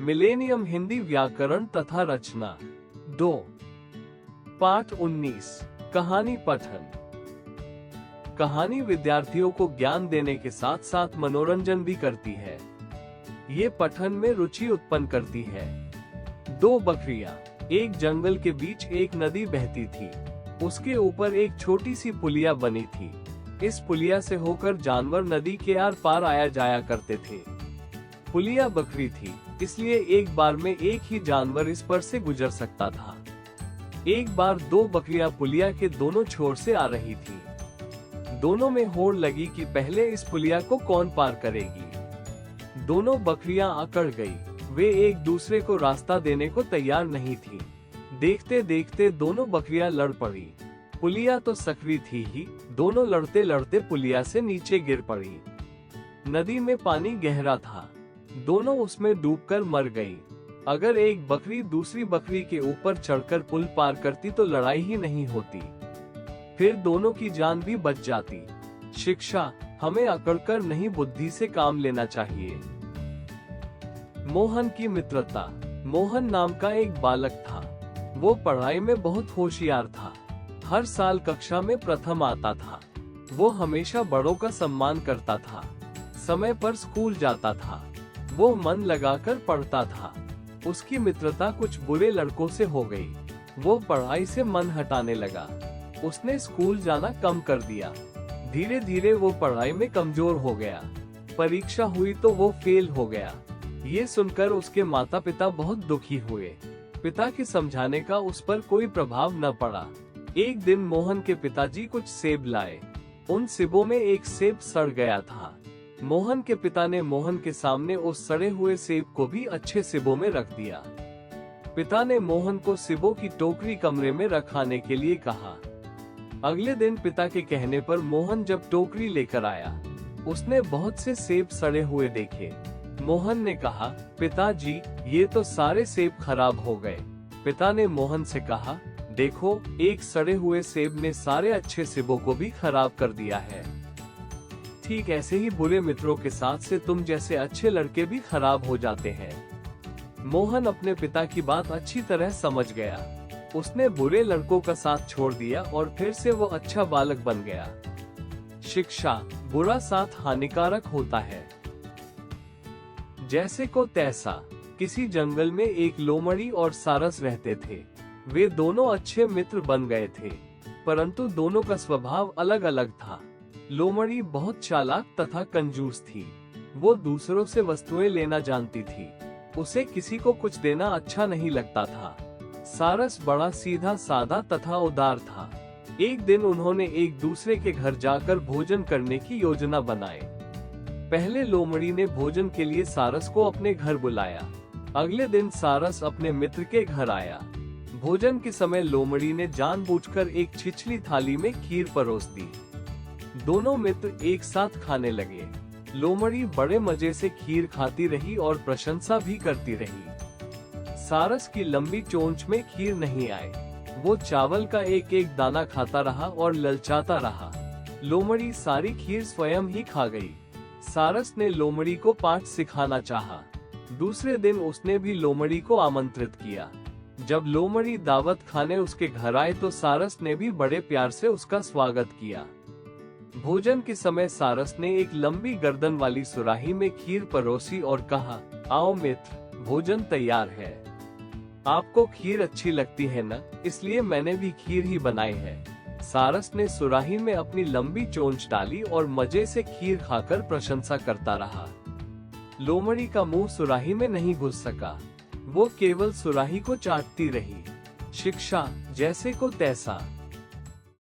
Millennium Hindi व्याकरण तथा रचना 2। पाठ 19। कहानी पठन। कहानी विद्यार्थियों को ज्ञान देने के साथ साथ मनोरंजन भी करती है। ये पठन में रुचि उत्पन्न करती है। 2 बकरियां। एक जंगल के बीच एक नदी बहती थी। उसके ऊपर एक छोटी सी पुलिया बनी थी। इस पुलिया से होकर जानवर नदी के आर पार आया जाया करते थे। पुलिया बकरी थी, इसलिए एक बार में एक ही जानवर इस पर से गुजर सकता था। एक बार 2 बकरियां पुलिया के दोनों छोर से आ रही थी। दोनों में होड़ लगी कि पहले इस पुलिया को कौन पार करेगी। दोनों बकरियां अकड़ गई। वे एक दूसरे को रास्ता देने को तैयार नहीं थी। देखते देखते दोनों बकरियां लड़ पड़ी। पुलिया तो सकरी थी ही, दोनों लड़ते लड़ते पुलिया से नीचे गिर पड़ी। नदी में पानी गहरा था। दोनों उसमें डूबकर मर गई। अगर एक बकरी दूसरी बकरी के ऊपर चढ़कर पुल पार करती तो लड़ाई ही नहीं होती, फिर दोनों की जान भी बच जाती। शिक्षा, हमें अकड़कर नहीं बुद्धि से काम लेना चाहिए। मोहन की मित्रता। मोहन नाम का एक बालक था। वो पढ़ाई में बहुत होशियार था। हर साल कक्षा में प्रथम आता था। वो हमेशा बड़ों का सम्मान करता था। समय पर स्कूल जाता था। वो मन लगाकर पढ़ता था। उसकी मित्रता कुछ बुरे लड़कों से हो गई। वो पढ़ाई से मन हटाने लगा। उसने स्कूल जाना कम कर दिया। धीरे धीरे वो पढ़ाई में कमजोर हो गया। परीक्षा हुई तो वो फेल हो गया। ये सुनकर उसके माता पिता बहुत दुखी हुए। पिता के समझाने का उस पर कोई प्रभाव न पड़ा। एक दिन मोहन के पिताजी कुछ सेब लाए। उन सेबों में एक सेब सड़ गया था। मोहन के पिता ने मोहन के सामने उस सड़े हुए सेब को भी अच्छे सेबों में रख दिया। पिता ने मोहन को सेबों की टोकरी कमरे में रखाने के लिए कहा। अगले दिन पिता के कहने पर मोहन जब टोकरी लेकर आया, उसने बहुत से सेब सड़े हुए देखे। मोहन ने कहा, पिताजी, ये तो सारे सेब खराब हो गए। पिता ने मोहन से कहा, देखो, एक सड़े हुए सेब ने सारे अच्छे सेबों को भी खराब कर दिया है। ठीक ऐसे ही बुरे मित्रों के साथ से तुम जैसे अच्छे लड़के भी खराब हो जाते हैं। मोहन अपने पिता की बात अच्छी तरह समझ गया। उसने बुरे लड़कों का साथ छोड़ दिया और फिर से वो अच्छा बालक बन गया। शिक्षा, बुरा साथ हानिकारक होता है। जैसे को तैसा। किसी जंगल में एक लोमड़ी और सारस रहते थे। वे दोनों अच्छे मित्र बन गए थे, परंतु दोनों का स्वभाव अलग अलग था। लोमड़ी बहुत चालाक तथा कंजूस थी। वो दूसरों से वस्तुएं लेना जानती थी। उसे किसी को कुछ देना अच्छा नहीं लगता था। सारस बड़ा सीधा साधा तथा उदार था। एक दिन उन्होंने एक दूसरे के घर जाकर भोजन करने की योजना बनाई। पहले लोमड़ी ने भोजन के लिए सारस को अपने घर बुलाया। अगले दिन सारस अपने मित्र के घर आया। भोजन के समय लोमड़ी ने जानबूझकर एक छिछली थाली में खीर परोस दी। दोनों मित्र एक साथ खाने लगे। लोमड़ी बड़े मजे से खीर खाती रही और प्रशंसा भी करती रही। सारस की लंबी चोंच में खीर नहीं आई। वो चावल का एक एक दाना खाता रहा और ललचाता रहा। लोमड़ी सारी खीर स्वयं ही खा गई। सारस ने लोमड़ी को पाठ सिखाना चाहा। दूसरे दिन उसने भी लोमड़ी को आमंत्रित किया। जब लोमड़ी दावत खाने उसके घर आए तो सारस ने भी बड़े प्यार से उसका स्वागत किया। भोजन के समय सारस ने एक लंबी गर्दन वाली सुराही में खीर परोसी और कहा, आओ मित्र, भोजन तैयार है। आपको खीर अच्छी लगती है न, इसलिए मैंने भी खीर ही बनाई है। सारस ने सुराही में अपनी लंबी चोंच डाली और मजे से खीर खाकर प्रशंसा करता रहा। लोमड़ी का मुंह सुराही में नहीं घुस सका। वो केवल सुराही को चाटती रही। शिक्षा, जैसे को तैसा।